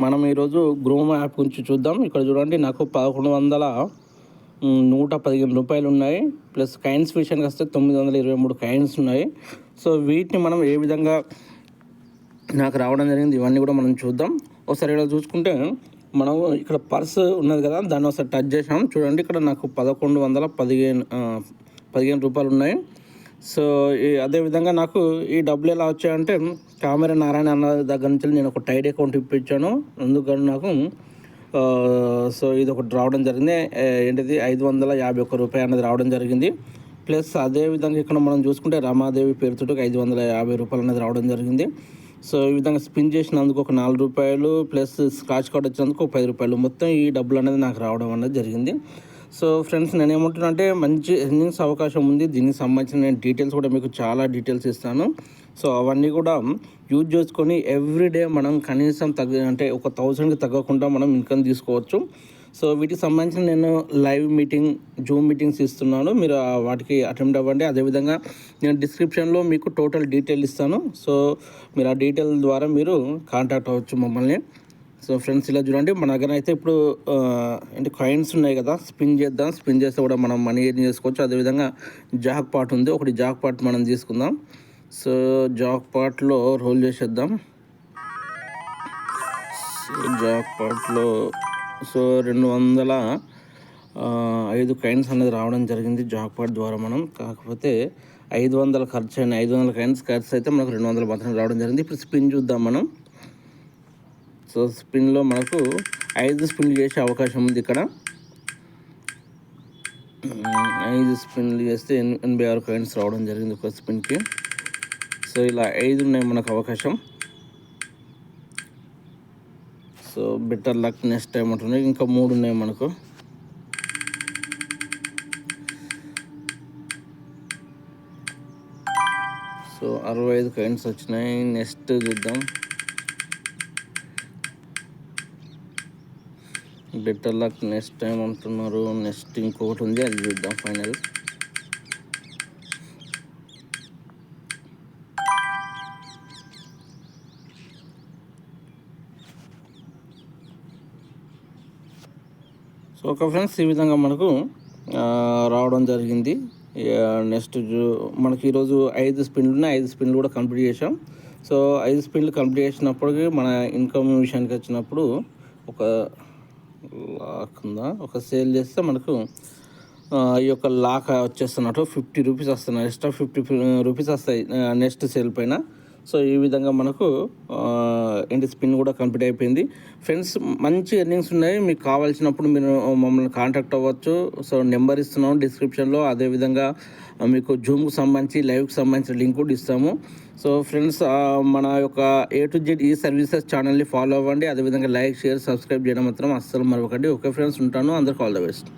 మనం ఈరోజు groom app గురించి చూద్దాం. ఇక్కడ చూడండి, నాకు 1115 రూపాయలు ఉన్నాయి. ప్లస్ కాయిన్స్ విషయానికి వస్తే 923 కాయిన్స్ ఉన్నాయి. సో వీటిని మనం ఏ విధంగా నాకు రావడం జరిగింది ఇవన్నీ కూడా మనం చూద్దాం. ఒకసారి ఇక్కడ చూసుకుంటే మనం ఇక్కడ పర్స్ ఉన్నది కదా, దాన్ని ఒకసారి టచ్ చేసాం. చూడండి, ఇక్కడ నాకు 1115 రూపాయలు ఉన్నాయి. సో అదేవిధంగా నాకు ఈ డబ్బులు ఎలా వచ్చాయంటే, కామెరా నారాయణ అన్న దగ్గర నుంచి నేను ఒక టైడ్ అకౌంట్ ఇప్పించాను. అందుకని నాకు సో ఇది ఒకటి రావడం జరిగింది. ఏంటిది 551 రూపాయలు అనేది రావడం జరిగింది. ప్లస్ అదేవిధంగా ఇక్కడ మనం చూసుకుంటే రమాదేవి పేరుతో 550 రూపాయలు అనేది రావడం జరిగింది. సో ఈ విధంగా స్పిన్ చేసినందుకు ఒక 4 రూపాయలు, ప్లస్ స్క్రాచ్ కార్డ్ వచ్చినందుకు ఒక 10 రూపాయలు, మొత్తం ఈ డబ్బులు అనేది నాకు రావడం అనేది జరిగింది. సో ఫ్రెండ్స్, నేను ఏమంటున్నా అంటే, మంచి ఎర్నింగ్స్ అవకాశం ఉంది. దీనికి సంబంధించిన నేను డీటెయిల్స్ కూడా మీకు చాలా డీటెయిల్స్ ఇస్తాను. సో అవన్నీ కూడా యూజ్ చేసుకొని ఎవ్రీడే మనం కనీసం అంటే ఒక 1000కి తగ్గకుండా మనం ఇన్కమ్ తీసుకోవచ్చు. సో వీటికి సంబంధించిన నేను లైవ్ మీటింగ్, జూమ్ మీటింగ్స్ ఇస్తున్నాను. మీరు వాటికి అటెండ్ అవ్వండి. అదేవిధంగా నేను డిస్క్రిప్షన్లో మీకు టోటల్ డీటెయిల్ ఇస్తాను. సో మీరు ఆ డీటెయిల్ ద్వారా మీరు కాంటాక్ట్ అవ్వచ్చు మమ్మల్ని. సో ఫ్రెండ్స్, ఇలా చూడండి, మన దగ్గర అయితే ఇప్పుడు అంటే కాయిన్స్ ఉన్నాయి కదా, స్పిన్ చేద్దాం. స్పిన్ చేస్తే కూడా మనం మనీ ఎర్న్ చేసుకోవచ్చు. అదేవిధంగా జాక్ పాట్ ఉంది, ఒకటి జాక్ పాట్ మనం తీసుకుందాం. సో జాక్ పాట్లో రోల్ చేసేద్దాం. జాక్ పాట్లో 205 కాయిన్స్ అనేది రావడం జరిగింది జాక్ పాట్ ద్వారా మనం. కాకపోతే 500 ఖర్చు అయిన 500 కాయిన్స్ ఖర్చు అయితే మనకు 200 మాత్రం రావడం జరిగింది. ఇప్పుడు స్పిన్ చూద్దాం మనం. సో స్పిన్లో మనకు 5 స్పిన్లు చేసే అవకాశం ఉంది. ఇక్కడ 5 స్పిన్లు చేస్తే 86 కాయిన్స్ రావడం జరిగింది ఒక స్పిన్కి. సో ఇలా 5 ఉన్నాయి మనకు అవకాశం. So better luck next time అంటున్నాయి. ఇంకా 3 ఉన్నాయి మనకు. సో 65 కాయిన్స్ వచ్చినాయి. నెక్స్ట్ చూద్దాం. బెటర్ లక్ నెక్స్ట్ టైం అంటున్నారు. నెక్స్ట్ ఇంకొకటి ఉంది, అది చూద్దాం ఫైనల్. సో ఓకే ఫ్రెండ్స్, ఈ విధంగా మనకు రావడం జరిగింది. నెక్స్ట్ మనకి ఈరోజు 5 స్పిన్లు ఉన్నాయి. 5 స్పిన్లు కూడా కంప్లీట్ చేసాం. సో 5 స్పిన్లు కంప్లీట్ చేసినప్పటికీ మన ఇన్కమ్ విషయానికి వచ్చినప్పుడు ఒక లాక్ ఉందా, ఒక సేల్ చేస్తే మనకు ఈ యొక్క లాక్ వచ్చేస్తున్నట్టు 50 రూపీస్ వస్తున్నాయి. ఎక్స్ట్రా 50 రూపీస్ వస్తాయి నెక్స్ట్ సేల్ పైన. సో ఈ విధంగా మనకు స్పిన్ కూడా కంప్లీట్ అయిపోయింది. ఫ్రెండ్స్, మంచి ఎర్నింగ్స్ ఉన్నాయి. మీకు కావాల్సినప్పుడు మీరు మమ్మల్ని కాంటాక్ట్ అవ్వచ్చు. సో నెంబర్ ఇస్తున్నాము డిస్క్రిప్షన్లో. అదేవిధంగా మీకు జూమ్కి సంబంధించి, లైవ్కి సంబంధించిన లింక్ కూడా ఇస్తాము. సో ఫ్రెండ్స్, మన యొక్క A to Z ఈ సర్వీసెస్ ఛానల్ని ఫాలో అవ్వండి. అదేవిధంగా లైక్, షేర్, సబ్స్క్రైబ్ చేయడం మాత్రం అస్సలు మరొకటి. ఓకే ఫ్రెండ్స్, ఉంటాను. అందరికీ ఆల్ ద బెస్ట్.